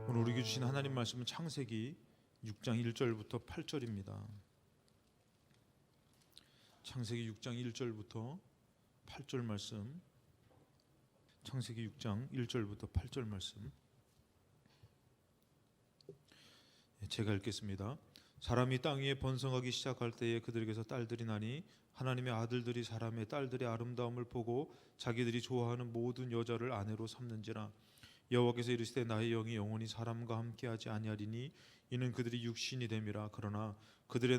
오늘 우리에게 주신 하나님 말씀은 창세기 6장 1절부터 8절입니다. 창세기 6장 1절부터 8절 말씀. 창세기 6장 1절부터 8절 말씀. 제가 읽겠습니다. 사람이 땅 위에 번성하기 시작할 때에 그들에게서 딸들이 나니 하나님의 아들들이 사람의 딸들의 아름다움을 보고 자기들이 좋아하는 모든 여자를 아내로 삼는지라. 여호와께서 이르시되 나의 영이 영원히 사람과 함께하지 아니하리니 이는 그들이 육신이 됨이라. 그러나 그들의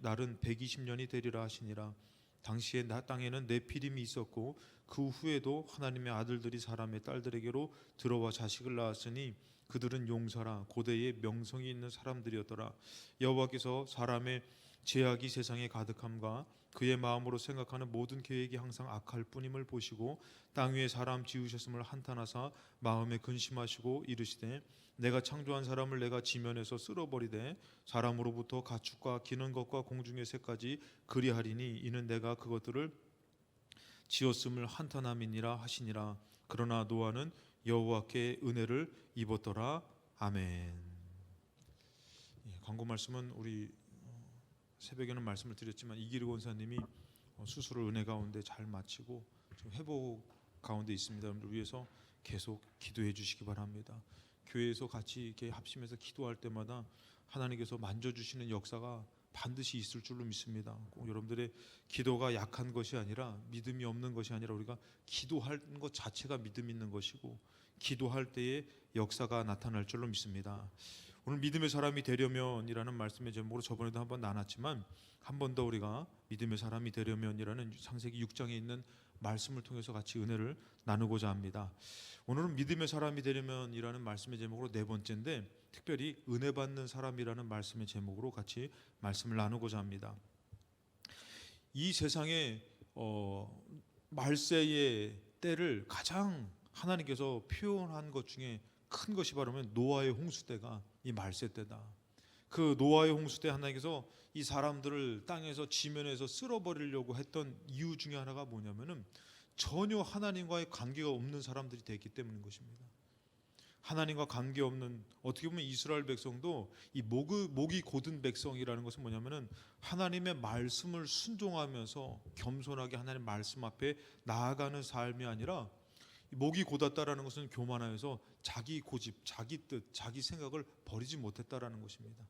날은 120년이 되리라 하시니라. 당시에 땅에는 네피림이 있었고 그 후에도 하나님의 아들들이 사람의 딸들에게로 들어와 자식을 낳았으니 그들은 용사라 고대에 명성이 있는 사람들이었더라. 여호와께서 사람의 죄악이 세상에 가득함과 그의 마음으로 생각하는 모든 계획이 항상 악할 뿐임을 보시고 땅 위에 사람 지으셨음을 한탄하사 마음에 근심하시고 이르시되 내가 창조한 사람을 내가 지면에서 쓸어버리되 사람으로부터 가축과 기는 것과 공중의 새까지 그리하리니 이는 내가 그것들을 지었음을 한탄함이니라 하시니라. 그러나 노아는 여호와께 은혜를 입었더라. 아멘. 광고 말씀은 우리 새벽에는 말씀을 드렸지만 이기르 권사님이 수술을 은혜 가운데 잘 마치고 지금 회복 가운데 있습니다. 여러분들 위해서 계속 기도해 주시기 바랍니다. 교회에서 같이 이렇게 합심해서 기도할 때마다 하나님께서 만져주시는 역사가 반드시 있을 줄로 믿습니다. 꼭 여러분들의 기도가 약한 것이 아니라 믿음이 없는 것이 아니라 우리가 기도하는 것 자체가 믿음 있는 것이고 기도할 때에 역사가 나타날 줄로 믿습니다. 오늘 믿음의 사람이 되려면이라는 말씀의 제목으로 저번에도 한번 나눴지만 한 번 더 우리가 믿음의 사람이 되려면이라는 창세기 6장에 있는 말씀을 통해서 같이 은혜를 나누고자 합니다. 오늘은 믿음의 사람이 되려면이라는 말씀의 제목으로 네 번째인데 특별히 은혜 받는 사람이라는 말씀의 제목으로 같이 말씀을 나누고자 합니다. 이 세상에 말세의 때를 가장 하나님께서 표현한 것 중에 큰 것이 바로 노아의 홍수 때가 이 말세 때다. 그 노아의 홍수 때 하나님께서 이 사람들을 땅에서 지면에서 쓸어버리려고 했던 이유 중에 하나가 뭐냐면은 전혀 하나님과의 관계가 없는 사람들이 됐기 때문인 것입니다. 하나님과 관계없는, 어떻게 보면 이스라엘 백성도 이 목이 곧은 백성이라는 것은 뭐냐면은 하나님의 말씀을 순종하면서 겸손하게 하나님 말씀 앞에 나아가는 삶이 아니라 목이 곧았다라는 것은 교만하여서 자기 고집, 자기 뜻, 자기 생각을 버리지 못했다라는 것입니다.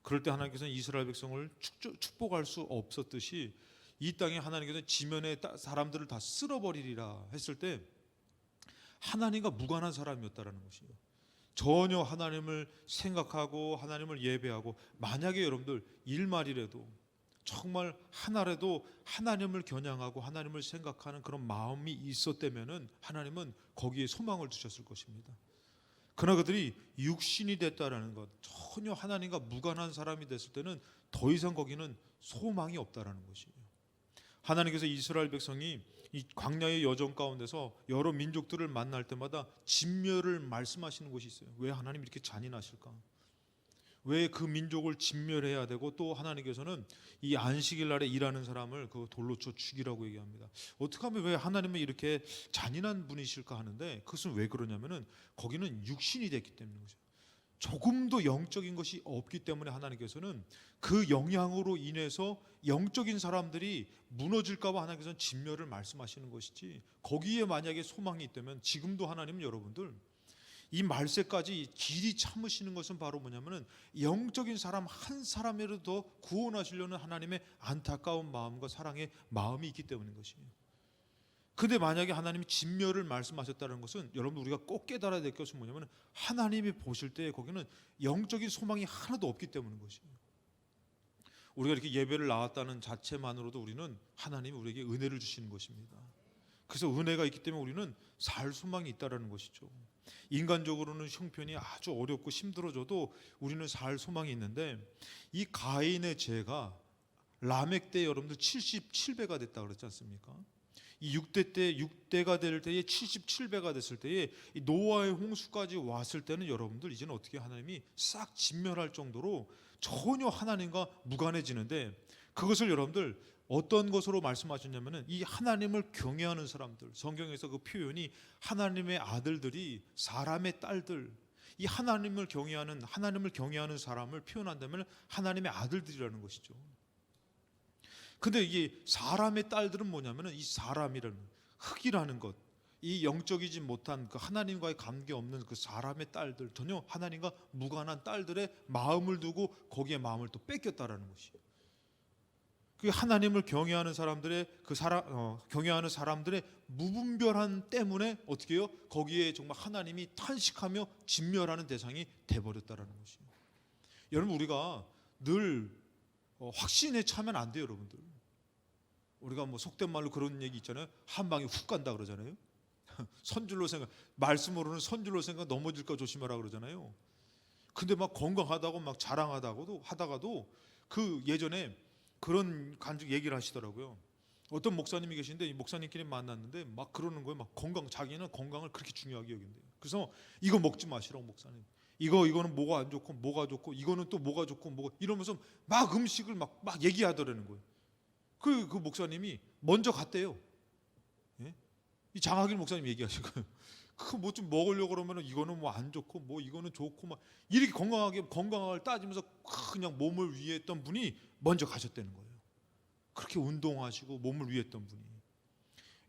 그럴 때 하나님께서는 이스라엘 백성을 축복할 수 없었듯이 이 땅에 하나님께서 지면의 사람들을 다 쓸어버리리라 했을 때 하나님과 무관한 사람이었다라는 것이에요. 전혀 하나님을 생각하고 하나님을 예배하고, 만약에 여러분들 일말이라도 정말 하나라도 하나님을 겨냥하고 하나님을 생각하는 그런 마음이 있었다면은 하나님은 거기에 소망을 두셨을 것입니다. 그러나 그들이 육신이 됐다라는 것, 전혀 하나님과 무관한 사람이 됐을 때는 더 이상 거기는 소망이 없다라는 것이에요. 하나님께서 이스라엘 백성이 이 광야의 여정 가운데서 여러 민족들을 만날 때마다 진멸을 말씀하시는 곳이 있어요. 왜 하나님 이렇게 잔인하실까? 왜 그 민족을 진멸해야 되고 또 하나님께서는 이 안식일 날에 일하는 사람을 그 돌로 쳐 죽이라고 얘기합니다. 어떻게 하면 왜 하나님은 이렇게 잔인한 분이실까 하는데 그것은 왜 그러냐면은 거기는 육신이 됐기 때문인 거죠. 조금도 영적인 것이 없기 때문에 하나님께서는 그 영향으로 인해서 영적인 사람들이 무너질까 봐 하나님께서는 진멸을 말씀하시는 것이지, 거기에 만약에 소망이 있다면 지금도 하나님은 여러분들 이 말세까지 길이 참으시는 것은 바로 뭐냐면은 영적인 사람 한 사람이라도 더 구원하시려는 하나님의 안타까운 마음과 사랑의 마음이 있기 때문인 것이에요. 근데 만약에 하나님이 진멸을 말씀하셨다는 것은 여러분 우리가 꼭 깨달아야 될 것은 뭐냐면 하나님이 보실 때 거기는 영적인 소망이 하나도 없기 때문인 것이에요. 우리가 이렇게 예배를 나왔다는 자체만으로도 우리는 하나님이 우리에게 은혜를 주시는 것입니다. 그래서 은혜가 있기 때문에 우리는 살 소망이 있다는 것이죠. 인간적으로는 형편이 아주 어렵고 힘들어져도 우리는 살 소망이 있는데, 이 가인의 죄가 라멕 때 여러분들 77배가 됐다 그랬지 않습니까? 이 6대 때 6대가 될 때에 77배가 됐을 때에 이 노아의 홍수까지 왔을 때는 여러분들 이제는 어떻게 하나님이 싹 진멸할 정도로 전혀 하나님과 무관해지는데, 그것을 여러분들 어떤 것으로 말씀하셨냐면은 이 하나님을 경외하는 사람들, 성경에서 그 표현이 하나님의 아들들이 사람의 딸들, 이 하나님을 경외하는 사람을 표현한다면 하나님의 아들들이라는 것이죠. 근데 이게 사람의 딸들은 뭐냐면은 이 사람이라는 흙이라는 것, 이 영적이지 못한 그 하나님과의 관계 없는 그 사람의 딸들, 전혀 하나님과 무관한 딸들의 마음을 두고 거기에 마음을 또 뺏겼다라는 것이에요. 그 하나님을 경외하는 사람들의 경외하는 사람들의 무분별한 때문에 어떻게 해요? 거기에 정말 하나님이 탄식하며 진멸하는 대상이 돼버렸다라는 것이에요. 여러분, 우리가 늘 확신에 차면 안 돼요, 여러분들. 우리가 뭐 속된 말로 그런 얘기 있잖아요. 한 방에 훅 간다 그러잖아요. 선줄로 생각, 말씀으로는 선줄로 생각 넘어질까 조심하라 그러잖아요. 근데 막 건강하다고 막 자랑하다가도 그 예전에 그런 간증 얘기를 하시더라고요. 어떤 목사님이 계신데 이 목사님끼리 만났는데 막 그러는 거예요. 막 자기는 건강을 그렇게 중요하게 여긴대요. 그래서 이거 먹지 마시라고, 목사님. 이거는 뭐가 안 좋고 뭐가 좋고 이거는 또 뭐가 좋고 뭐가 이러면서 막 음식을 막 얘기하더라는 거예요. 그 목사님이 먼저 갔대요. 예? 이 장학일 목사님 얘기하신 거예요. 그 뭐 좀 먹으려고 그러면 이거는 뭐 안 좋고 뭐 이거는 좋고 막 이렇게 건강을 따지면서 그냥 몸을 위했던 분이 먼저 가셨다는 거예요. 그렇게 운동하시고 몸을 위했던 분이.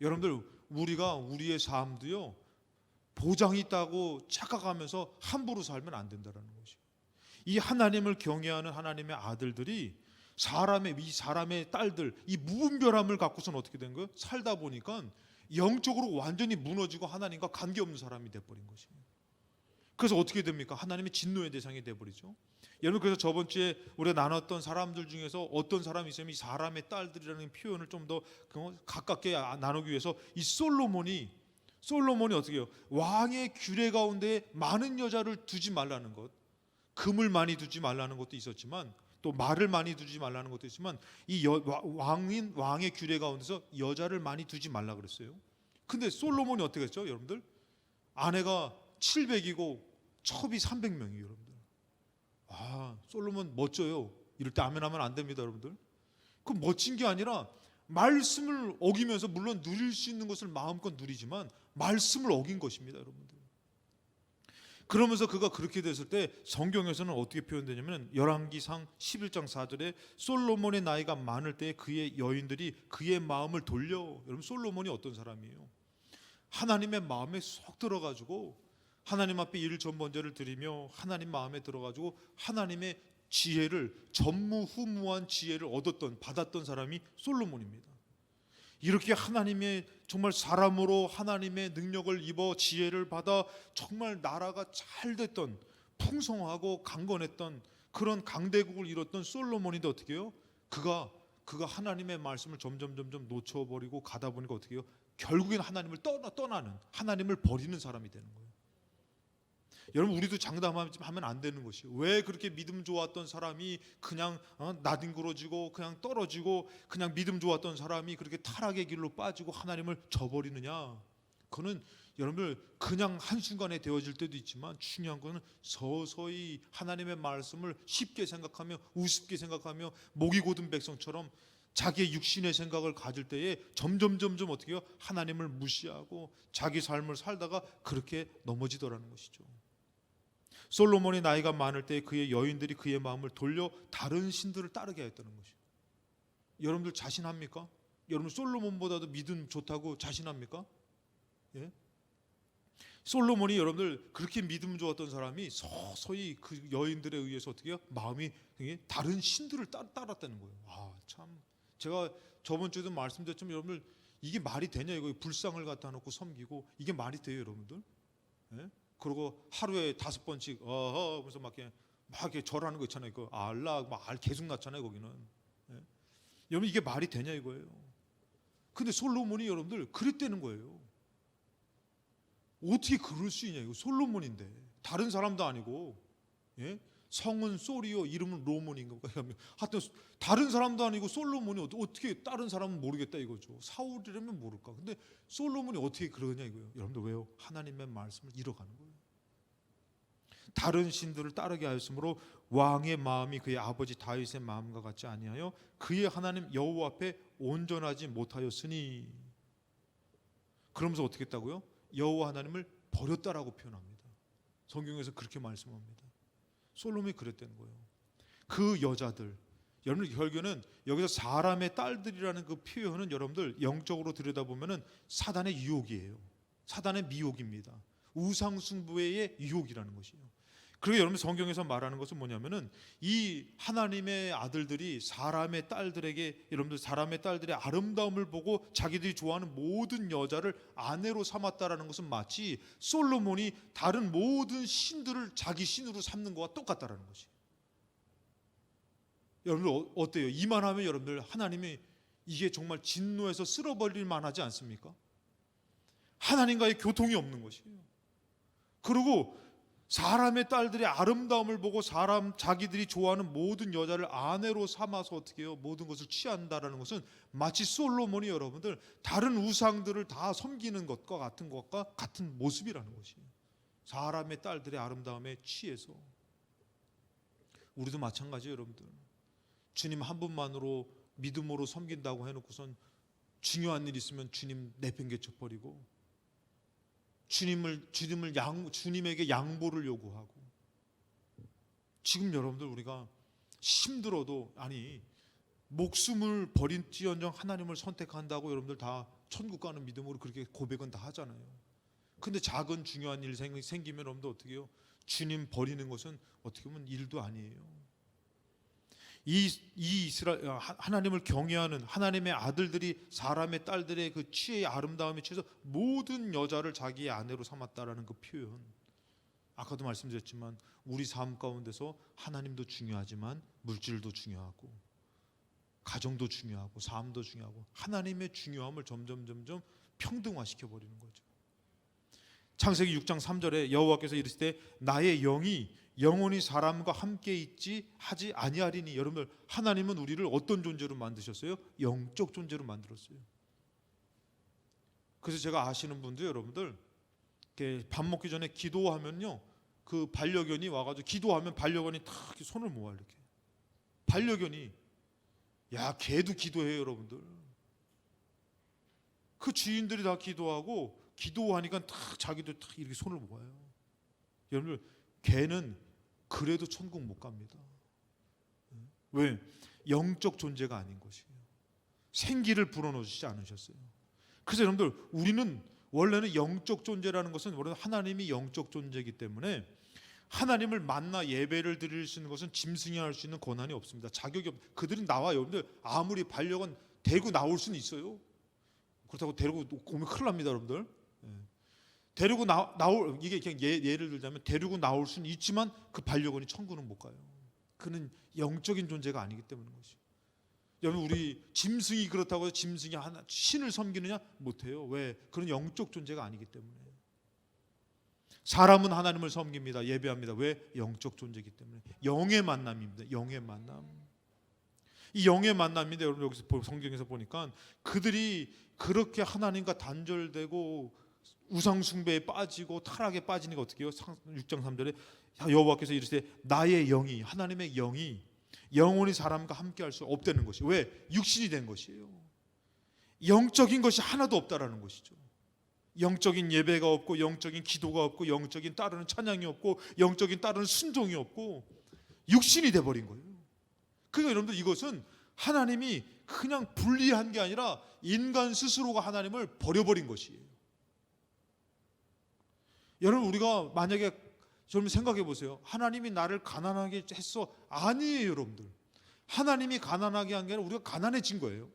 여러분들, 우리가 우리의 삶도요 보장이 있다고 착각하면서 함부로 살면 안 된다는 것이에요. 이 하나님을 경외하는 하나님의 아들들이 이 사람의 딸들, 이 무분별함을 갖고서는 어떻게 된 거예요? 살다 보니까 영적으로 완전히 무너지고 하나님과 관계없는 사람이 돼버린 것이에요. 그래서 어떻게 됩니까? 하나님의 진노의 대상이 돼버리죠. 여러분, 그래서 저번 주에 우리가 나눴던 사람들 중에서 어떤 사람이 있으면 이 사람의 딸들이라는 표현을 좀 더 가깝게 나누기 위해서 이 솔로몬이 어떻게 해요? 왕의 규례 가운데 많은 여자를 두지 말라는 것, 금을 많이 두지 말라는 것도 있었지만 또 말을 많이 두지 말라는 것도 있지만 이 왕의 규례 가운데서 여자를 많이 두지 말라 그랬어요. 근데 솔로몬이 어떻게 했죠, 여러분들? 아내가 700이고 첩이 300명이에요, 여러분들. 솔로몬 멋져요. 이럴 때 아멘하면 안 됩니다, 여러분들. 그 멋진 게 아니라 말씀을 어기면서 물론 누릴 수 있는 것을 마음껏 누리지만 말씀을 어긴 것입니다, 여러분들. 그러면서 그가 그렇게 됐을 때 성경에서는 어떻게 표현되냐면 열왕기상 11장 4절에 솔로몬의 나이가 많을 때 그의 여인들이 그의 마음을 돌려. 여러분, 솔로몬이 어떤 사람이에요? 하나님의 마음에 쏙 들어가지고 하나님 앞에 일을 전번제를 드리며 하나님 마음에 들어가지고 하나님의 지혜를, 전무후무한 지혜를 받았던 사람이 솔로몬입니다. 이렇게 하나님의 정말 사람으로 하나님의 능력을 입어 지혜를 받아 정말 나라가 잘 됐던, 풍성하고 강건했던 그런 강대국을 이뤘던 솔로몬인데 어떻게 해요? 그가 하나님의 말씀을 점점 놓쳐버리고 가다 보니까 어떻게 해요? 결국엔 하나님을 떠나는, 하나님을 버리는 사람이 되는 거예요. 여러분, 우리도 장담하면 안 되는 것이에요. 왜 그렇게 믿음 좋았던 사람이 그냥 나뒹굴어지고 그냥 떨어지고, 그냥 믿음 좋았던 사람이 그렇게 타락의 길로 빠지고 하나님을 저버리느냐? 그거는 여러분들 그냥 한순간에 되어질 때도 있지만 중요한 거는 서서히 하나님의 말씀을 쉽게 생각하며 우습게 생각하며 목이 고든 백성처럼 자기의 육신의 생각을 가질 때에 점점 어떻게 해요? 하나님을 무시하고 자기 삶을 살다가 그렇게 넘어지더라는 것이죠. 솔로몬이 나이가 많을 때 그의 여인들이 그의 마음을 돌려 다른 신들을 따르게 했다는 것이에요. 여러분들 자신합니까? 여러분, 솔로몬보다도 믿음 좋다고 자신합니까? 예? 솔로몬이 여러분들 그렇게 믿음 좋았던 사람이 서서히 그 여인들에 의해서 어떻게 해요? 마음이 다른 신들을 따랐다는 거예요. 참, 제가 저번 주에도 말씀드렸지만 여러분들, 이게 말이 되냐 이거. 불상을 갖다 놓고 섬기고 이게 말이 돼요, 여러분들? 예? 그리고 하루에 5번씩 그래서 막 이렇게 절하는 거 있잖아요. 그 알라 알 계속 났잖아요, 거기는. 예? 여러분, 이게 말이 되냐 이거예요. 근데 솔로몬이 여러분들 그랬다는 거예요. 어떻게 그럴 수 있냐 이거. 솔로몬인데 다른 사람도 아니고, 예? 성은 소리요 이름은 로몬인가. 하여튼 다른 사람도 아니고 솔로몬이 어떻게, 다른 사람은 모르겠다 이거죠. 사울이라면 모를까. 근데 솔로몬이 어떻게 그러냐 이거예요. 여러분들 왜요? 하나님의 말씀을 잃어가는 거예요. 다른 신들을 따르게 하였으므로 왕의 마음이 그의 아버지 다윗의 마음과 같지 아니하여 그의 하나님 여호와 앞에 온전하지 못하였으니. 그러면서 어떻게 했다고요? 여호와 하나님을 버렸다라고 표현합니다. 성경에서 그렇게 말씀합니다. 솔로몬이 그랬다는 거예요. 그 여자들, 여러분 결국에는 여기서 사람의 딸들이라는 그 표현은 여러분들 영적으로 들여다보면은 사단의 유혹이에요. 사단의 미혹입니다. 우상숭배의 유혹이라는 것이에요. 그리고 여러분 성경에서 말하는 것은 뭐냐면은 이 하나님의 아들들이 사람의 딸들에게, 여러분들 사람의 딸들의 아름다움을 보고 자기들이 좋아하는 모든 여자를 아내로 삼았다라는 것은 마치 솔로몬이 다른 모든 신들을 자기 신으로 삼는 것과 똑같다라는 것이에요. 여러분들 어때요? 이만하면 여러분들 하나님이 이게 정말 진노해서 쓸어버릴 만하지 않습니까? 하나님과의 교통이 없는 것이에요. 그리고 사람의 딸들의 아름다움을 보고 자기들이 좋아하는 모든 여자를 아내로 삼아서 어떻게 해요? 모든 것을 취한다라는 것은 마치 솔로몬이 여러분들 다른 우상들을 다 섬기는 것과 같은 모습이라는 것이에요. 사람의 딸들의 아름다움에 취해서. 우리도 마찬가지예요, 여러분들. 주님 한 분만으로 믿음으로 섬긴다고 해놓고선 중요한 일 있으면 주님 내팽개쳐 버리고 주님에게 양보를 요구하고. 지금 여러분들 우리가 힘들어도, 아니 목숨을 버린지언정 하나님을 선택한다고 여러분들 다 천국 가는 믿음으로 그렇게 고백은 다 하잖아요. 근데 작은 중요한 일 생기면 여러분들 어떻게 해요? 주님 버리는 것은 어떻게 보면 일도 아니에요. 하나님을 경외하는 하나님의 아들들이 사람의 딸들의 그 취의 아름다움에 취해서 모든 여자를 자기의 아내로 삼았다라는 그 표현, 아까도 말씀드렸지만 우리 삶 가운데서 하나님도 중요하지만 물질도 중요하고 가정도 중요하고 삶도 중요하고 하나님의 중요함을 점점 평등화시켜 버리는 거죠. 창세기 6장 3절에 여호와께서 이르시되 나의 영이 영원히 사람과 함께 있지 하지 아니하리니. 여러분들 하나님은 우리를 어떤 존재로 만드셨어요? 영적 존재로 만들었어요. 그래서 제가 아시는 분들 여러분들 밥 먹기 전에 기도하면요, 그 반려견이 와가지고 기도하면 반려견이 탁 손을 모아 이렇게. 반려견이, 야 개도 기도해요 여러분들. 그 주인들이 다 기도하고 기도하니까 탁 자기도 탁 이렇게 손을 모아요. 여러분들 개는 그래도 천국 못 갑니다. 왜? 영적 존재가 아닌 것이에요. 생기를 불어넣으시지 않으셨어요. 그래서 여러분들 우리는 원래는 영적 존재라는 것은 원래 하나님이 영적 존재이기 때문에 하나님을 만나 예배를 드릴 수 있는 것은 짐승이 할 수 있는 권한이 없습니다. 자격이 없. 그들은 나와 여러분들 아무리 반려견 데리고 나올 수는 있어요. 그렇다고 데리고 오면 큰일 납니다, 여러분들. 데리고 나올, 이게 그냥 예를 들자면 데리고 나올 수는 있지만 그 반려견이 천국은 못 가요. 그는 영적인 존재가 아니기 때문인 것이죠. 여러분 우리 짐승이 그렇다고 해서 짐승이 하나 신을 섬기느냐? 못해요. 왜? 그런 영적 존재가 아니기 때문에. 사람은 하나님을 섬깁니다. 예배합니다. 왜? 영적 존재이기 때문에. 영의 만남입니다. 영의 만남. 이 영의 만남인데 여러분 여기서 성경에서 보니까 그들이 그렇게 하나님과 단절되고 우상 숭배에 빠지고 타락에 빠지니까 어떻게 해요? 6장 3절에 여호와께서 이르시되 나의 영이, 하나님의 영이 영원히 사람과 함께 할 수 없다는 것이. 왜? 육신이 된 것이에요. 영적인 것이 하나도 없다라는 것이죠. 영적인 예배가 없고 영적인 기도가 없고 영적인 따르는 찬양이 없고 영적인 따르는 순종이 없고 육신이 돼버린 거예요. 그러니까 여러분들 이것은 하나님이 그냥 분리한 게 아니라 인간 스스로가 하나님을 버려버린 것이에요. 여러분 우리가 만약에 여러분 생각해 보세요. 하나님이 나를 가난하게 했어. 아니에요 여러분들. 하나님이 가난하게 한 게 아니라 우리가 가난해진 거예요.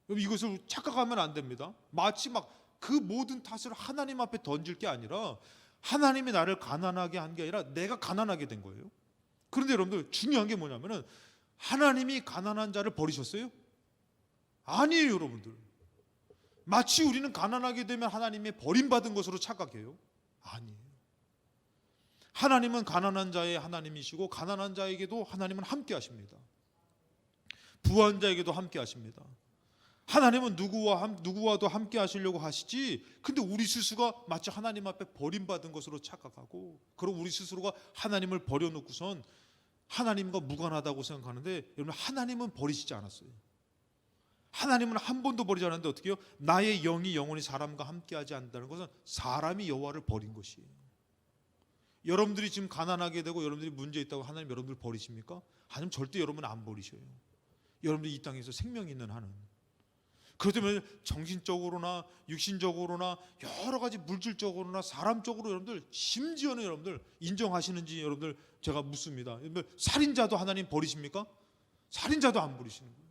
여러분 이것을 착각하면 안 됩니다. 마치 막 그 모든 탓을 하나님 앞에 던질 게 아니라 하나님이 나를 가난하게 한 게 아니라 내가 가난하게 된 거예요. 그런데 여러분들 중요한 게 뭐냐면은 하나님이 가난한 자를 버리셨어요? 아니에요 여러분들. 마치 우리는 가난하게 되면 하나님의 버림받은 것으로 착각해요. 아니에요. 하나님은 가난한 자의 하나님이시고 가난한 자에게도 하나님은 함께 하십니다. 부한 자에게도 함께 하십니다. 하나님은 누구와도 함께 하시려고 하시지, 근데 우리 스스로가 마치 하나님 앞에 버림받은 것으로 착각하고, 그리고 우리 스스로가 하나님을 버려놓고선 하나님과 무관하다고 생각하는데, 여러분 하나님은 버리시지 않았어요. 하나님은 한 번도 버리지 않았는데 어떻게 해요? 나의 영이 영원히 사람과 함께 하지 않는다는 것은 사람이 여호와를 버린 것이에요. 여러분들이 지금 가난하게 되고 여러분들이 문제 있다고 하나님 여러분들 버리십니까? 하나님 절대 여러분 안 버리셔요. 여러분들이 이 땅에서 생명 있는 한은. 그렇다면 정신적으로나 육신적으로나 여러 가지 물질적으로나 사람적으로 여러분들, 심지어는 여러분들 인정하시는지 여러분들 제가 묻습니다. 여러분들 살인자도 하나님 버리십니까? 살인자도 안 버리시는 거예요.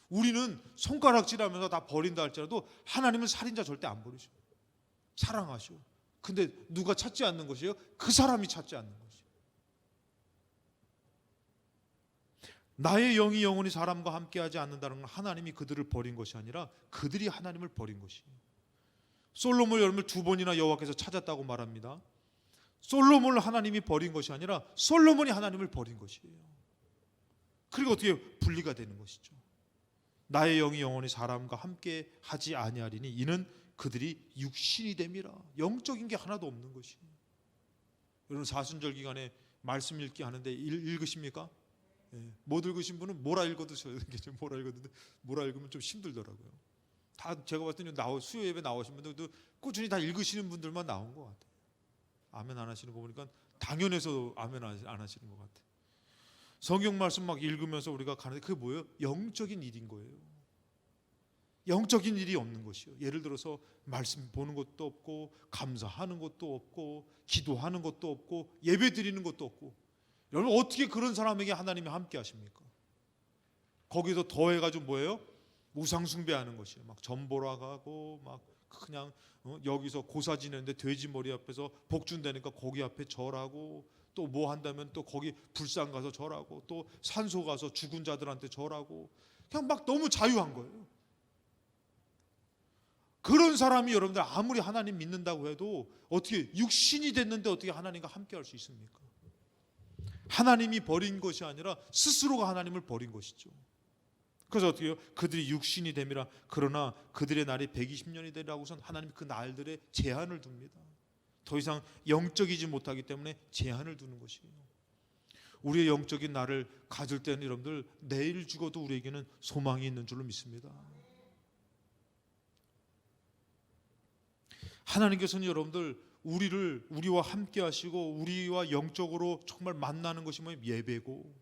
우리는 손가락질하면서 다 버린다 할지라도 하나님은 살인자 절대 안 버리셔요. 사랑하셔. 근데 누가 찾지 않는 것이에요? 그 사람이 찾지 않는 것이에요. 나의 영이 영원히 사람과 함께하지 않는다는 건 하나님이 그들을 버린 것이 아니라 그들이 하나님을 버린 것이에요. 솔로몬을 여러분들 2번이나 여호와께서 찾았다고 말합니다. 솔로몬을 하나님이 버린 것이 아니라 솔로몬이 하나님을 버린 것이에요. 그리고 어떻게 분리가 되는 것이죠. 나의 영이 영원히 사람과 함께하지 아니하리니 이는 그들이 육신이 됨이라. 영적인 게 하나도 없는 것이에요. 여러분 사순절 기간에 말씀 읽기 하는데 읽으십니까? 못 읽으신 분은 뭐라 읽어도 되겠죠. 뭐라 읽으면 좀 힘들더라고요. 다 제가 봤을 때는 수요 예배 나오신 분들도 꾸준히 다 읽으시는 분들만 나온 것 같아요. 아멘 안 하시는 거 보니까 당연해서 아멘 안 하시는 것 같아요. 성경 말씀 막 읽으면서 우리가 가는데 그게 뭐예요? 영적인 일인 거예요. 영적인 일이 없는 것이요. 예를 들어서 말씀 보는 것도 없고 감사하는 것도 없고 기도하는 것도 없고 예배 드리는 것도 없고. 여러분 어떻게 그런 사람에게 하나님이 함께 하십니까? 거기서 더해가지고 뭐예요? 우상 숭배하는 것이에요. 막 전보라 가고 막 그냥 여기서 고사 지내는데 돼지 머리 앞에서 복 준다니까 거기 앞에 절하고 또 뭐 한다면 또 거기 불상 가서 절하고 또 산소 가서 죽은 자들한테 절하고 그냥 막 너무 자유한 거예요. 그런 사람이 여러분들 아무리 하나님 믿는다고 해도 어떻게 육신이 됐는데 어떻게 하나님과 함께 할 수 있습니까? 하나님이 버린 것이 아니라 스스로가 하나님을 버린 것이죠. 그래서 어떻게 해요? 그들이 육신이 됨이라. 그러나 그들의 날이 120년이 되라고선 하나님이 그 날들에 제한을 둡니다. 더 이상 영적이지 못하기 때문에 제한을 두는 것이에요. 우리의 영적인 날을 가질 때는 여러분들 내일 죽어도 우리에게는 소망이 있는 줄로 믿습니다. 하나님께서는 여러분들 우리와 함께 하시고 우리와 영적으로 정말 만나는 것이 뭐예요? 예배고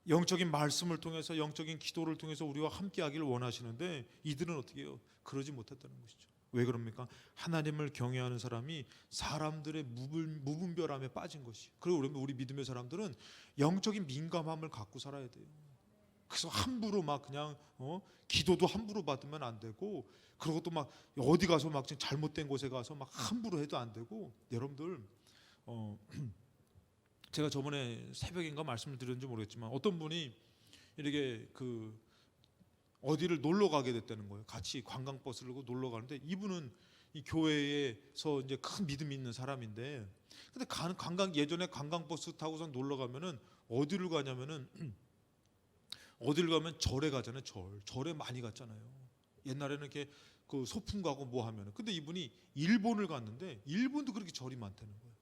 영적인 말씀을 통해서 영적인 기도를 통해서 우리와 함께 하기를 원하시는데 이들은 어떻게 해요? 그러지 못했다는 것이죠. 왜 그럽니까? 하나님을 경외하는 사람이 사람들의 무분별함에 빠진 것이. 그리고 우리 믿음의 사람들은 영적인 민감함을 갖고 살아야 돼요. 그래서 함부로 막 그냥 기도도 함부로 받으면 안 되고 그리고 또 막 어디 가서 막 잘못된 곳에 가서 막 함부로 해도 안 되고. 여러분들 제가 저번에 새벽인가 말씀을 드렸는지 모르겠지만 어떤 분이 이렇게 어디를 놀러 가게 됐다는 거예요. 같이 관광버스를 타고 놀러 가는데 이분은 이 교회에서 이제 큰 믿음이 있는 사람인데 근데 예전에 관광버스 타고서 놀러 가면은 어디를 가냐면은 어디를 가면 절에 가잖아요. 절에 많이 갔잖아요. 옛날에는 이렇게 그 소풍 가고 뭐 하면은. 근데 이분이 일본을 갔는데 일본도 그렇게 절이 많다는 거예요.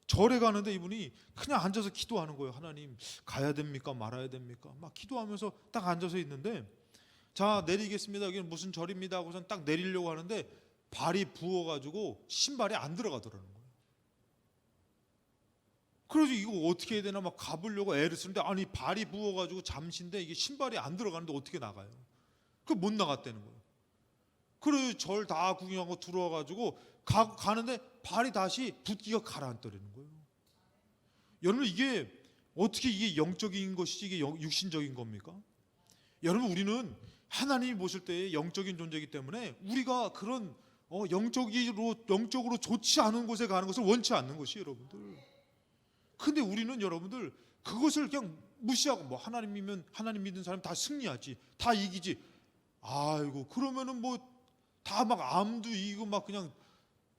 절에 가는데 이분이 그냥 앉아서 기도하는 거예요. 하나님 가야 됩니까 말아야 됩니까? 막 기도하면서 딱 앉아서 있는데 자 내리겠습니다. 여기는 무슨 절입니다 하고선 딱 내리려고 하는데 발이 부어가지고 신발이 안 들어가더라는 거예요. 그래서 이거 어떻게 해야 되나 막 가보려고 애를 쓰는데 아니 발이 부어가지고 잠시인데 이게 신발이 안 들어가는데 어떻게 나가요? 그 못 나갔다는 거예요. 그래서 절 다 구경하고 들어와가지고 가는데 발이 다시 붓기가 가라앉더라는 거예요. 여러분 이게 어떻게 이게 영적인 것이지 이게 육신적인 겁니까? 여러분 우리는 하나님이 보실 때 영적인 존재이기 때문에 우리가 그런 영적으로 좋지 않은 곳에 가는 것을 원치 않는 것이에요, 여러분들. 근데 우리는 여러분들 그것을 그냥 무시하고 뭐 하나님 믿는 사람 다 승리하지, 다 이기지. 아이고 그러면은 뭐 다 막 암도 이기고 막 그냥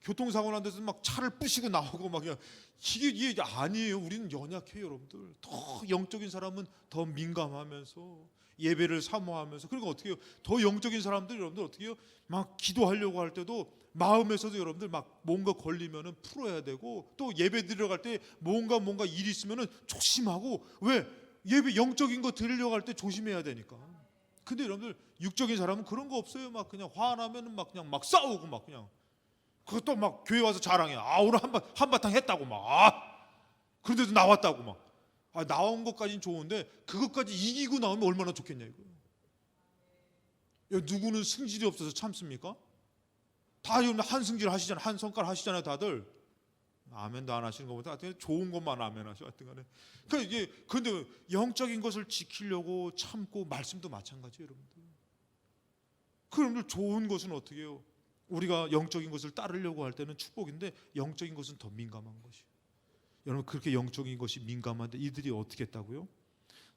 교통사고 난 데서 막 차를 부시고 나오고 막 그냥 이게 아니에요. 우리는 연약해요, 여러분들. 더 영적인 사람은 더 민감하면서 예배를 사모하면서 그러니까 어떻게 해요? 더 영적인 사람들 여러분들 어떻게 해요? 막 기도하려고 할 때도 마음에서도 여러분들 막 뭔가 걸리면은 풀어야 되고 또 예배 드려갈 때 뭔가 일 있으면은 조심하고 왜 예배 영적인 거 드리려고 할 때 조심해야 되니까. 근데 여러분들 육적인 사람은 그런 거 없어요. 막 그냥 화나면은 막 그냥 막 싸우고 막 그냥 그것도 막 교회 와서 자랑해. 오늘 한바탕 했다고 막. 그런데도 나왔다고 막. 나온 것까지는 좋은데 그것까지 이기고 나오면 얼마나 좋겠냐 이거. 누구는 승질이 없어서 참습니까? 다 한승질 하시잖아요. 한 성깔 하시잖아요, 다들. 아멘도 안 하시는 것보다 좋은 것만 아멘 하셔. 하여튼간에. 그러니까 이게 근데 영적인 것을 지키려고 참고 말씀도 마찬가지예요, 여러분들. 그러면 좋은 것은 어떻게 해요? 우리가 영적인 것을 따르려고 할 때는 축복인데 영적인 것은 더 민감한 것이에요. 여러분 그렇게 영적인 것이 민감한데 이들이 어떻게 했다고요?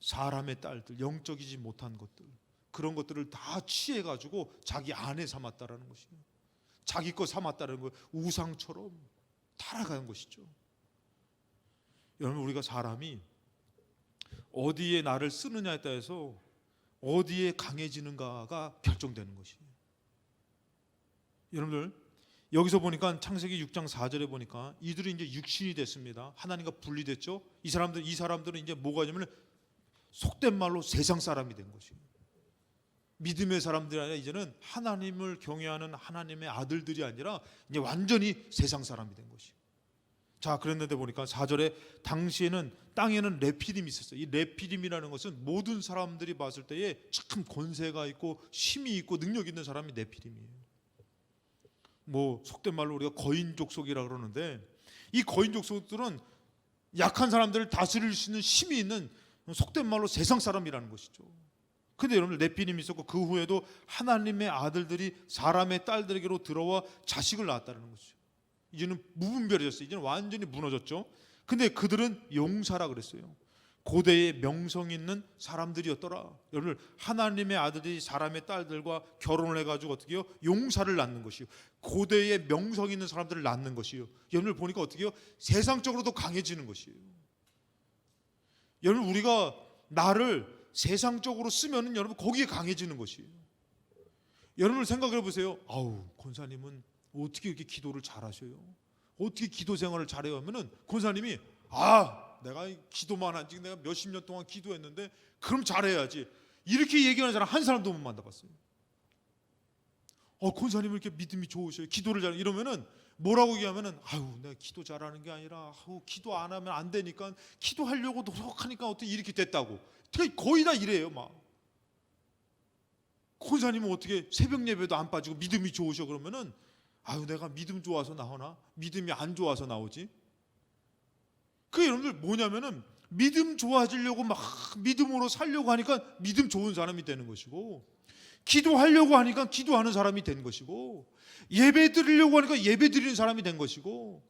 사람의 딸들, 영적이지 못한 것들, 그런 것들을 다 취해가지고 자기 아내 삼았다라는 것이에요. 자기 거 삼았다는 거 우상처럼 타락하는 것이죠. 여러분 우리가 사람이 어디에 나를 쓰느냐에 따라서 어디에 강해지는가가 결정되는 것이에요. 여러분들 여기서 보니까 창세기 6장 4절에 보니까 이들이 이제 육신이 됐습니다. 하나님과 분리됐죠. 이 사람들은 이제 뭐가 되냐면 속된 말로 세상 사람이 된 것이에요. 믿음의 사람들이 아니라 이제는 하나님을 경외하는 하나님의 아들들이 아니라 이제 완전히 세상 사람이 된 것이에요. 자, 그랬는데 보니까 4절에 당시에는 땅에는 레피dim이 있었어요. 이 레피dim이라는 것은 모든 사람들이 봤을 때에 참 권세가 있고 힘이 있고 능력 있는 사람이 레피dim이에요. 뭐 속된 말로 우리가 거인 족속이라 그러는데 이 거인 족속들은 약한 사람들을 다스릴 수 있는 힘이 있는 속된 말로 세상 사람이라는 것이죠. 근데 여러분 레피딤이 있었고 그 후에도 하나님의 아들들이 사람의 딸들에게로 들어와 자식을 낳았다는 것이죠. 이제는 무분별해졌어요. 이제는 완전히 무너졌죠. 근데 그들은 용사라 그랬어요. 고대의 명성 있는 사람들이었더라. 여러분 하나님의 아들이 사람의 딸들과 결혼을 해가지고 어떻게 해요? 용사를 낳는 것이요. 고대의 명성 있는 사람들을 낳는 것이요. 여러분 보니까 어떻게 해요? 세상적으로도 강해지는 것이에요. 여러분 우리가 나를 세상적으로 쓰면은 여러분 거기에 강해지는 것이에요. 여러분 생각해 보세요. 권사님은 어떻게 이렇게 기도를 잘하셔요? 어떻게 기도 생활을 잘해요? 하면은 권사님이 내가 기도만 한지 내가 몇십 년 동안 기도했는데 그럼 잘해야지. 이렇게 얘기하는 사람 한 사람도 못 만나봤어요. 권사님은 이렇게 믿음이 좋으셔요. 기도를 잘해. 이러면은 뭐라고 얘기하면은 내가 기도 잘하는 게 아니라 기도 안 하면 안 되니까 기도하려고 노력하니까 어떻게 이렇게 됐다고. 거의 다 이래요, 막. 권사님은 어떻게 새벽 예배도 안 빠지고 믿음이 좋으셔 그러면은 내가 믿음 좋아서 나오나? 믿음이 안 좋아서 나오지? 그게 여러분들 뭐냐면은 믿음 좋아지려고 막 믿음으로 살려고 하니까 믿음 좋은 사람이 되는 것이고, 기도하려고 하니까 기도하는 사람이 된 것이고, 예배 드리려고 하니까 예배 드리는 사람이 된 것이고.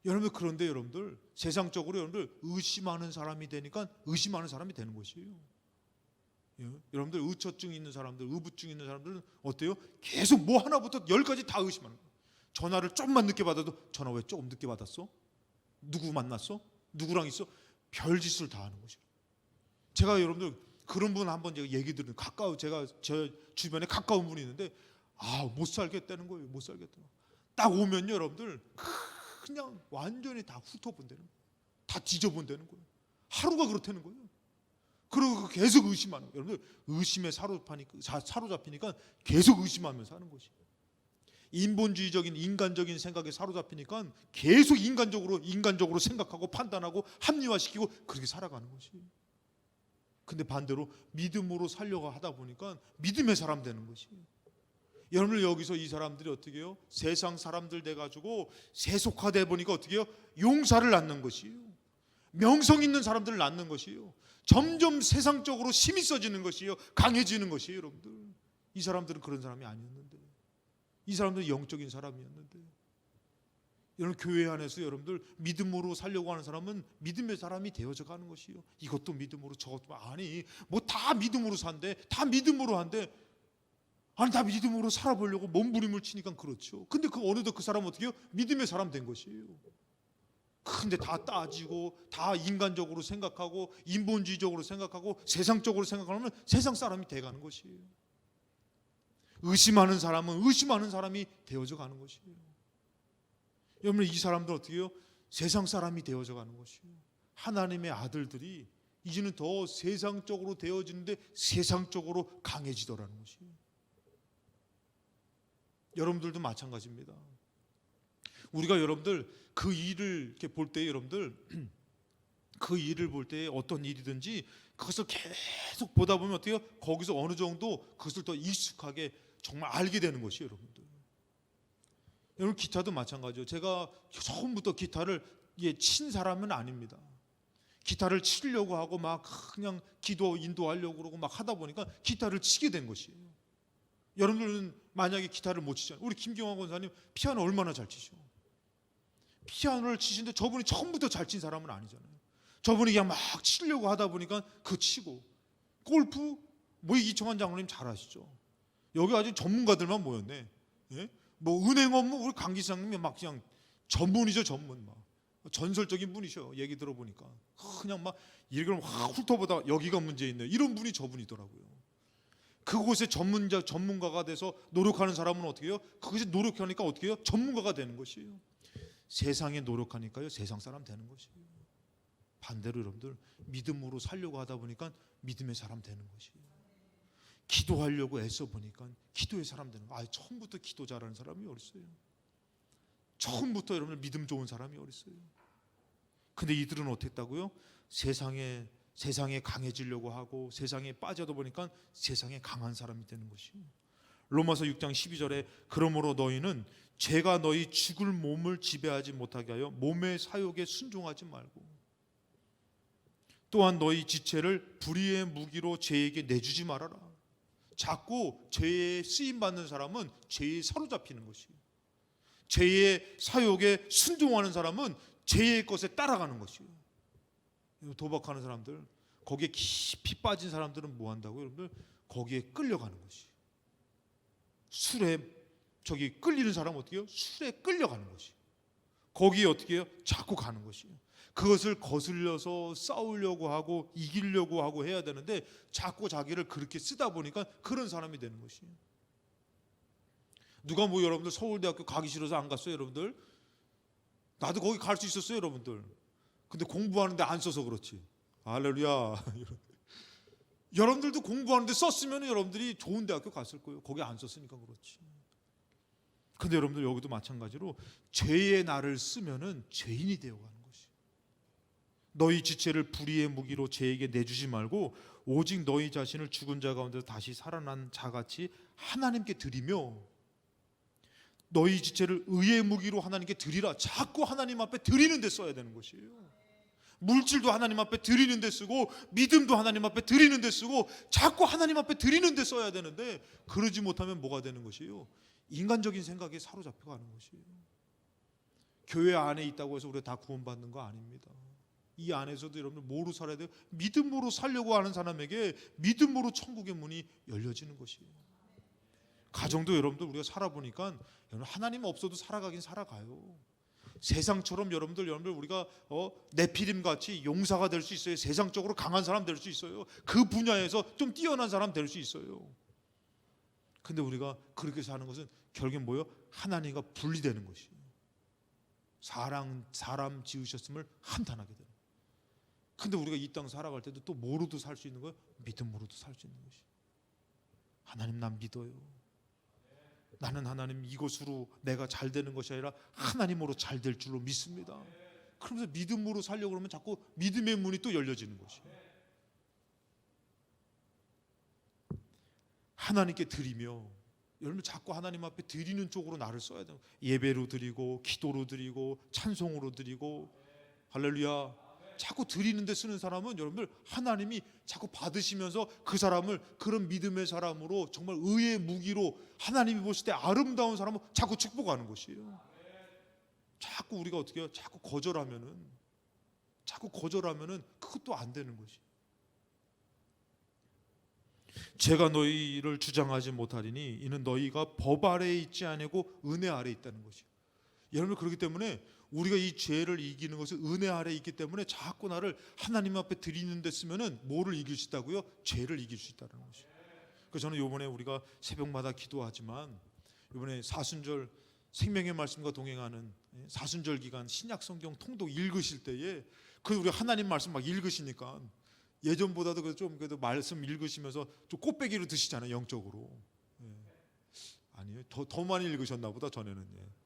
여러분 그런데 여러분들 세상적으로 여러분들 의심하는 사람이 되니까 의심하는 사람이 되는 것이에요. 여러분들 의처증 있는 사람들, 의부증 있는 사람들은 어때요? 계속 뭐 하나부터 10까지 다 의심하는 거예요. 전화를 조금만 늦게 받아도 전화 왜 조금 늦게 받았어? 누구 만났어? 누구랑 있어? 별짓을 다 하는 거죠. 제가 여러분들 그런 분 한번 제가 얘기 들은 제가 제 주변에 가까운 분이 있는데 못 살겠다는 거예요. 못 살겠다. 딱 오면요 여러분들 그냥 완전히 다 훑어본다는 거예요. 다 뒤져본다는 거예요. 하루가 그렇다는 거예요. 그리고 계속 의심하는 거예요. 여러분들 의심에 사로잡히니까 계속 의심하면서 하는 것이에요. 인본주의적인 인간적인 생각에 사로잡히니까 계속 인간적으로 생각하고 판단하고 합리화시키고 그렇게 살아가는 것이에요. 근데 반대로 믿음으로 살려고 하다 보니까 믿음의 사람 되는 것이에요. 여러분들 여기서 이 사람들이 어떻게 해요? 세상 사람들 돼가지고 세속화돼 보니까 어떻게 해요? 용사를 낳는 것이에요. 명성 있는 사람들을 낳는 것이에요. 점점 세상적으로 힘이 써지는 것이에요. 강해지는 것이에요. 여러분들 이 사람들은 그런 사람이 아니었는데, 이 사람들은 영적인 사람이었는데, 여러분 교회 안에서 여러분들 믿음으로 살려고 하는 사람은 믿음의 사람이 되어져 가는 것이에요. 이것도 믿음으로 저것도 뭐 다 믿음으로 산대, 다 믿음으로 한대. 다 믿음으로 살아보려고 몸부림을 치니까 그렇죠. 근데 어느덧 그 사람은 어떻게 해요? 믿음의 사람 된 것이에요. 근데 다 따지고 다 인간적으로 생각하고 인본주의적으로 생각하고 세상적으로 생각하면 세상 사람이 돼가는 것이에요. 의심하는 사람은 의심하는 사람이 되어져 가는 것이에요. 여러분 이 사람들 어떻게 해요? 세상 사람이 되어져 가는 것이에요. 하나님의 아들들이 이제는 더 세상적으로 되어지는데 세상적으로 강해지더라는 것이에요. 여러분들도 마찬가지입니다. 우리가 여러분들 그 일을 이렇게 볼 때 여러분들 그 일을 볼 때 어떤 일이든지 그것을 계속 보다 보면 어때요? 거기서 어느 정도 그것을 더 익숙하게 정말 알게 되는 것이에요, 여러분들. 여러분 기타도 마찬가지예요. 제가 처음부터 기타를 친 사람은 아닙니다. 기타를 치려고 하고 막 그냥 기도 인도하려고 그러고 막 하다 보니까 기타를 치게 된 것이에요. 여러분들은 만약에 기타를 못 치잖아요. 우리 김경환 권사님 피아노 얼마나 잘 치셔. 피아노를 치시는데 저분이 처음부터 잘 친 사람은 아니잖아요. 저분이 그냥 막 치려고 하다 보니까 그 치고, 골프 뭐 이청환 장로님 잘 아시죠. 여기 아주 전문가들만 모였네. 예? 뭐 은행 업무 우리 강 기사님이 막 그냥 전문이죠, 전문. 막 전설적인 분이셔. 얘기 들어보니까 그냥 막 이걸 확 훑어보다 여기가 문제 있네, 이런 분이 저분이더라고요. 그곳에 전문가가 돼서 노력하는 사람은 어떻게 해요? 그것에 노력하니까 어떻게 해요? 전문가가 되는 것이에요. 세상에 노력하니까요, 세상 사람 되는 것이에요. 반대로 여러분들 믿음으로 살려고 하다 보니까 믿음의 사람 되는 것이에요. 기도하려고 애써 보니까 기도의 사람 되는 거예요. 처음부터 기도 잘하는 사람이 어딨어요? 처음부터 여러분들 믿음 좋은 사람이 어딨어요? 근데 이들은 어땠다고요? 세상에 강해지려고 하고 세상에 빠져도 보니까 세상에 강한 사람이 되는 것이에요. 로마서 6장 12절에 그러므로 너희는 죄가 너희 죽을 몸을 지배하지 못하게 하여 몸의 사욕에 순종하지 말고 또한 너희 지체를 불의의 무기로 죄에게 내주지 말아라. 자꾸 죄에 쓰임받는 사람은 죄에 사로잡히는 것이에요. 죄의 사욕에 순종하는 사람은 죄의 것에 따라가는 것이에요. 도박하는 사람들, 거기에 깊이 빠진 사람들은 뭐 한다고요? 여러분들 거기에 끌려가는 것이에요. 술에 끌리는 사람은 어떻게 해요? 술에 끌려가는 것이에요. 거기에 어떻게 해요? 자꾸 가는 것이에요. 그것을 거슬려서 싸우려고 하고 이기려고 하고 해야 되는데 자꾸 자기를 그렇게 쓰다 보니까 그런 사람이 되는 것이에요. 누가 뭐 여러분들 서울대학교 가기 싫어서 안 갔어요, 여러분들? 나도 거기 갈 수 있었어요, 여러분들. 근데 공부하는데 안 써서 그렇지. 할렐루야. 여러분들도 공부하는데 썼으면 여러분들이 좋은 대학교 갔을 거예요. 거기 안 썼으니까 그렇지. 근데 여러분들 여기도 마찬가지로 죄의 날을 쓰면은 죄인이 되어가는 것이. 너희 지체를 불의의 무기로 죄에게 내주지 말고 오직 너희 자신을 죽은 자 가운데서 다시 살아난 자같이 하나님께 드리며 너희 지체를 의의 무기로 하나님께 드리라. 자꾸 하나님 앞에 드리는 데 써야 되는 것이에요. 물질도 하나님 앞에 드리는 데 쓰고 믿음도 하나님 앞에 드리는 데 쓰고 자꾸 하나님 앞에 드리는 데 써야 되는데 그러지 못하면 뭐가 되는 것이에요? 인간적인 생각에 사로잡혀가는 것이에요. 교회 안에 있다고 해서 우리가 다 구원받는 거 아닙니다. 이 안에서도 여러분들 뭐로 살아야 돼요? 믿음으로 살려고 하는 사람에게 믿음으로 천국의 문이 열려지는 것이에요. 가정도 여러분들 우리가 살아보니까 하나님 없어도 살아가긴 살아가요. 세상처럼 여러분들 우리가 네피림 같이 용사가 될 수 있어요. 세상적으로 강한 사람 될 수 있어요. 그 분야에서 좀 뛰어난 사람 될 수 있어요. 근데 우리가 그렇게 사는 것은 결국엔 뭐예요? 하나님과 분리되는 것이에요. 사람 지으셨음을 한탄하게 되는. 근데 우리가 이 땅 살아갈 때도 또 뭐로도 살 수 있는 거예요? 믿음으로도 살 수 있는 것이에요. 하나님 난 믿어요. 나는 하나님 이것으로 내가 잘 되는 것이 아니라 하나님으로 잘 될 줄로 믿습니다. 그러면서 믿음으로 살려고 그러면 자꾸 믿음의 문이 또 열려지는 것이에요. 하나님께 드리며 여러분 자꾸 하나님 앞에 드리는 쪽으로 나를 써야 돼요. 예배로 드리고 기도로 드리고 찬송으로 드리고 할렐루야. 자꾸 드리는 데 쓰는 사람은 여러분들 하나님이 자꾸 받으시면서 그 사람을 그런 믿음의 사람으로 정말 의의 무기로 하나님이 보실 때 아름다운 사람을 자꾸 축복하는 것이에요. 자꾸 우리가 어떻게 해요? 자꾸 거절하면은 그것도 안 되는 것이에요. 제가 너희를 주장하지 못하리니 이는 너희가 법 아래에 있지 아니고 은혜 아래에 있다는 것이에요. 여러분 그렇기 때문에 우리가 이 죄를 이기는 것은 은혜 아래에 있기 때문에 자꾸 나를 하나님 앞에 드리는 데 쓰면은 뭐를 이길 수 있다고요? 죄를 이길 수 있다는 것이에요. 그래서 저는 이번에 우리가 새벽마다 기도하지만 이번에 사순절 생명의 말씀과 동행하는 사순절 기간 신약 성경 통독 읽으실 때에 그 우리 하나님 말씀 막 읽으시니까 예전보다도 좀 그래도 말씀 읽으시면서 좀 꽃배기로 드시잖아요, 영적으로. 아니에요, 더 많이 읽으셨나 보다 전에는.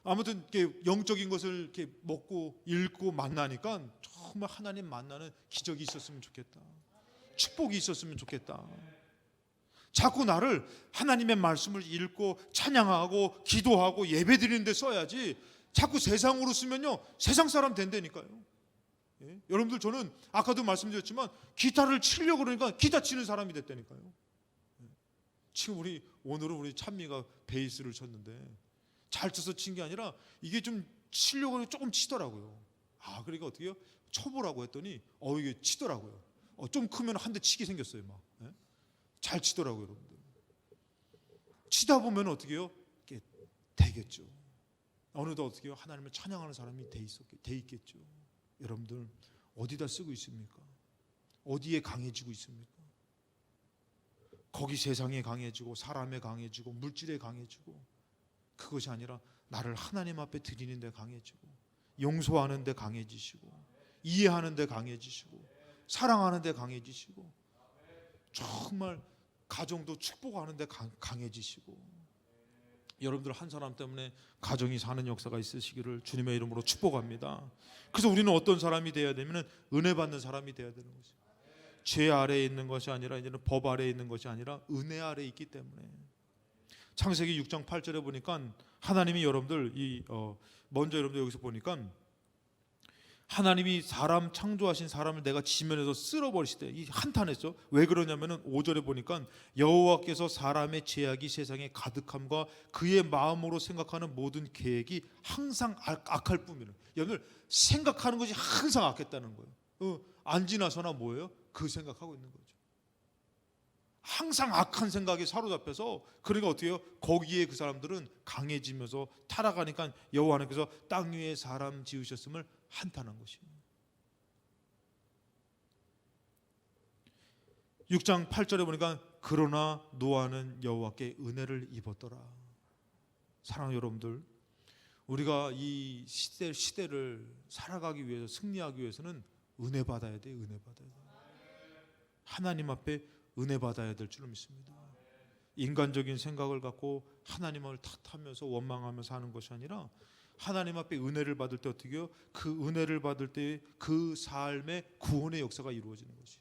아무튼 이렇게 영적인 것을 이렇게 먹고 읽고 만나니까 정말 하나님 만나는 기적이 있었으면 좋겠다. 축복이 있었으면 좋겠다. 자꾸 나를 하나님의 말씀을 읽고 찬양하고 기도하고 예배드리는 데 써야지, 자꾸 세상으로 쓰면요 세상 사람 된다니까요. 예? 여러분들, 저는 아까도 말씀드렸지만 기타를 치려고 그러니까 기타 치는 사람이 됐다니까요. 예? 지금 오늘은 우리 찬미가 베이스를 쳤는데 잘 쳐서 친 게 아니라 이게 좀 치려고 하니까 조금 치더라고요. 그러니까 어떻게 해요? 쳐보라고 했더니 이게 치더라고요. 좀 크면 한 대 치게 생겼어요. 막. 예? 잘 치더라고요, 여러분들. 치다 보면 어떻게 해요? 이게 되겠죠. 어느덧 어떻게 해요? 하나님을 찬양하는 사람이 돼 있겠죠. 여러분들, 어디다 쓰고 있습니까? 어디에 강해지고 있습니까? 거기 세상에 강해지고 사람에 강해지고 물질에 강해지고, 그것이 아니라 나를 하나님 앞에 드리는 데 강해지고, 용서하는 데 강해지시고, 이해하는 데 강해지시고, 사랑하는 데 강해지시고, 정말 가정도 축복하는 데 강해지시고, 여러분들 한 사람 때문에 가정이 사는 역사가 있으시기를 주님의 이름으로 축복합니다. 그래서 우리는 어떤 사람이 되어야 되면 은혜 받는 사람이 되어야 되는 거죠. 죄 아래에 있는 것이 아니라, 이제는 법 아래에 있는 것이 아니라 은혜 아래에 있기 때문에. 창세기 6장 8절에 보니까 하나님이 여러분들 먼저 여러분들 여기서 보니까 하나님이 사람 창조하신 사람을 내가 지면에서 쓸어버리시대. 이 한탄했죠. 왜 그러냐면은 5절에 보니까 여호와께서 사람의 죄악이 세상에 가득함과 그의 마음으로 생각하는 모든 계획이 항상 악할 뿐이라. 여러분들, 생각하는 것이 항상 악했다는 거예요. 안 지나서나 뭐예요? 그 생각하고 있는 거죠. 항상 악한 생각에 사로잡혀서, 그러니까 어떻게 해요? 거기에 그 사람들은 강해지면서 타락하니까 여호와 하나님께서 땅 위에 사람 지으셨음을 한탄한 것이에요. 6장 8절에 보니까 그러나 노아는 여호와께 은혜를 입었더라. 사랑하는 여러분들, 우리가 이 시대를 살아가기 위해서, 승리하기 위해서는 은혜 받아야 돼요. 은혜 받아야 돼요. 하나님 앞에 은혜 받아야 될 줄로 믿습니다. 인간적인 생각을 갖고 하나님을 탓하면서 원망하면서 하는 것이 아니라, 하나님 앞에 은혜를 받을 때 어떻게 해요? 그 은혜를 받을 때 그 삶의 구원의 역사가 이루어지는 것이.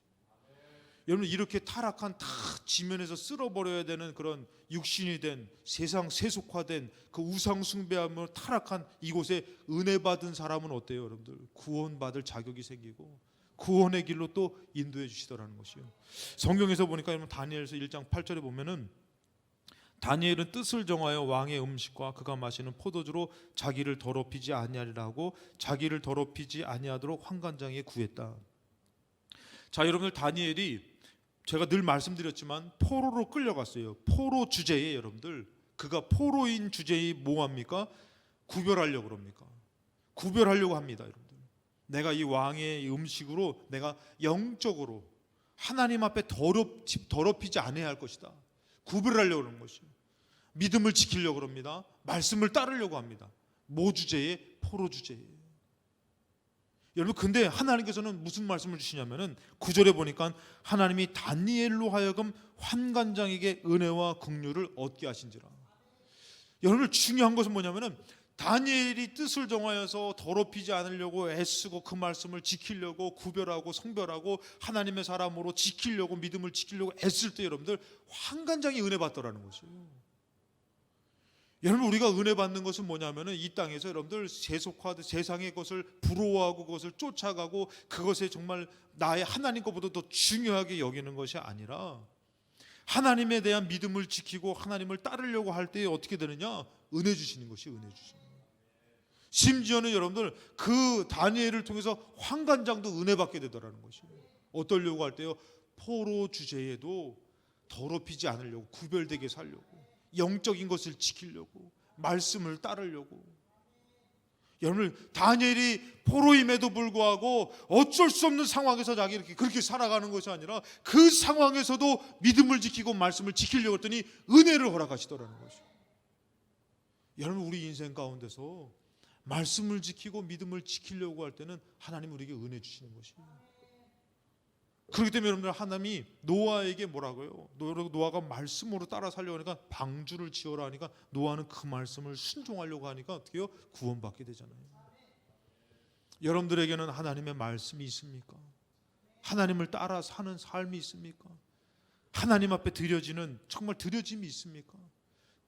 여러분, 이렇게 타락한, 다 지면에서 쓸어버려야 되는 그런 육신이 된, 세상 세속화된 그 우상 숭배하며 타락한 이곳에 은혜 받은 사람은 어때요? 여러분들, 구원받을 자격이 생기고 구원의 길로 또 인도해 주시더라는 것이요. 성경에서 보니까 여러분, 다니엘서 1장 8절에 보면은 다니엘은 뜻을 정하여 왕의 음식과 그가 마시는 포도주로 자기를 더럽히지 아니하리라 하고 자기를 더럽히지 아니하도록 환관장에 구했다. 자, 여러분들, 다니엘이 제가 늘 말씀드렸지만 포로로 끌려갔어요. 포로 주제에, 여러분들, 그가 포로인 주제에 뭐합니까? 구별하려고 그럽니까? 구별하려고 합니다. 여러분들, 내가 이 왕의 음식으로 내가 영적으로 하나님 앞에 더럽히지 않아야 할 것이다. 구별하려고 하는 것이에요. 믿음을 지키려고 합니다. 말씀을 따르려고 합니다. 뭐 주제에? 포로 주제에. 여러분, 근데 하나님께서는 무슨 말씀을 주시냐면은 9절에 보니까 하나님이 다니엘로 하여금 환관장에게 은혜와 긍휼을 얻게 하신지라. 여러분, 중요한 것은 뭐냐면은 다니엘이 뜻을 정하여서 더럽히지 않으려고 애쓰고 그 말씀을 지키려고 구별하고 성별하고 하나님의 사람으로 지키려고, 믿음을 지키려고 애쓸 때 여러분들 환관장이 은혜 받더라는 것이에요. 여러분, 우리가 은혜 받는 것은 뭐냐면은 이 땅에서 여러분들 세속화된 세상의 것을 부러워하고 그것을 쫓아가고 그것에 정말 나의 하나님 것보다 더 중요하게 여기는 것이 아니라, 하나님에 대한 믿음을 지키고 하나님을 따르려고 할 때 어떻게 되느냐? 은혜 주시는 것이 은혜 주시는 거예요. 심지어는 여러분들, 그 다니엘을 통해서 환관장도 은혜 받게 되더라는 것이에요. 어떠려고 할 때요? 포로 주제에도 더럽히지 않으려고, 구별되게 살려고, 영적인 것을 지키려고, 말씀을 따르려고. 여러분, 다니엘이 포로임에도 불구하고 어쩔 수 없는 상황에서 자기 이렇게 그렇게 살아가는 것이 아니라 그 상황에서도 믿음을 지키고 말씀을 지키려고 했더니 은혜를 허락하시더라는 것이에요. 여러분, 우리 인생 가운데서 말씀을 지키고 믿음을 지키려고 할 때는 하나님 우리에게 은혜 주시는 것이에요. 그렇기 때문에 여러분들 하나님이 노아에게 뭐라고요? 노아가 말씀으로 따라 살려고 하니까 방주를 지어라 하니까 노아는 그 말씀을 순종하려고 하니까 어떻게 해요? 구원받게 되잖아요. 여러분들에게는 하나님의 말씀이 있습니까? 하나님을 따라 사는 삶이 있습니까? 하나님 앞에 드려지는 정말 드려짐이 있습니까?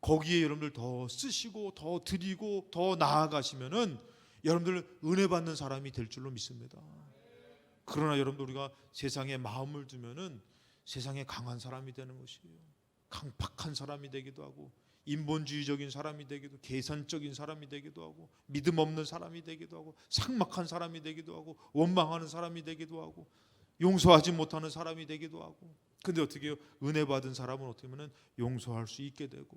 거기에 여러분들 더 쓰시고 더 드리고 더 나아가시면은 여러분들 은혜 받는 사람이 될 줄로 믿습니다. 그러나 여러분들 우리가 세상에 마음을 두면은 세상에 강한 사람이 되는 것이에요. 강팍한 사람이 되기도 하고 인본주의적인 사람이 되기도, 계산적인 사람이 되기도 하고, 믿음 없는 사람이 되기도 하고, 삭막한 사람이 되기도 하고, 원망하는 사람이 되기도 하고, 용서하지 못하는 사람이 되기도 하고. 근데 어떻게 해요? 은혜 받은 사람은 어떻게 하면 용서할 수 있게 되고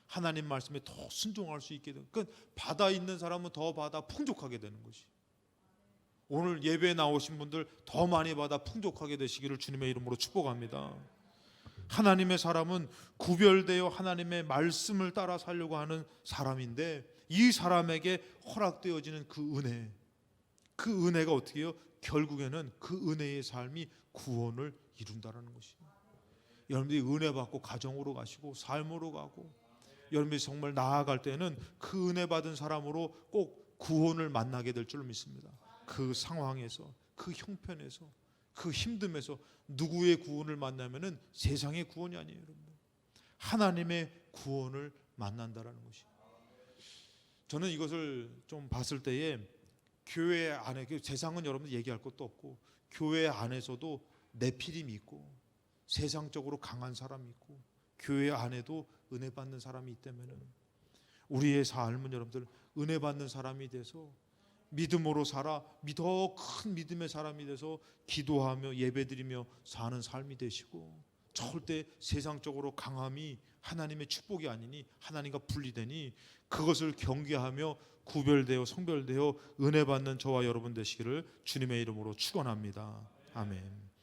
하나님 말씀에 더 순종할 수 있게 되고, 그러니까 받아 있는 사람은 더 받아 풍족하게 되는 것이. 오늘 예배에 나오신 분들 더 많이 받아 풍족하게 되시기를 주님의 이름으로 축복합니다. 하나님의 사람은 구별되어 하나님의 말씀을 따라 살려고 하는 사람인데, 이 사람에게 허락되어지는 그 은혜가 어떻게 해요? 결국에는 그 은혜의 삶이 구원을 이룬다라는 것이에요. 여러분들이 은혜 받고 가정으로 가시고 삶으로 가고, 여러분들이 정말 나아갈 때는 그 은혜 받은 사람으로 꼭 구원을 만나게 될 줄 믿습니다. 그 상황에서, 그 형편에서, 그 힘듦에서 누구의 구원을 만나면은 세상의 구원이 아니에요, 여러분. 하나님의 구원을 만난다라는 것이. 저는 이것을 좀 봤을 때에 교회 안에, 세상은 여러분들 얘기할 것도 없고 교회 안에서도 네피림이 있고 세상적으로 강한 사람이 있고 교회 안에도 은혜 받는 사람이 있다면은 우리의 삶은 여러분들 은혜 받는 사람이 돼서 믿음으로 살아 더 큰 믿음의 사람이 돼서 기도하며 예배드리며 사는 삶이 되시고, 절대 세상적으로 강함이 하나님의 축복이 아니니 하나님과 분리되니 그것을 경계하며 구별되어 성별되어 은혜 받는 저와 여러분 되시기를 주님의 이름으로 축원합니다. 아멘.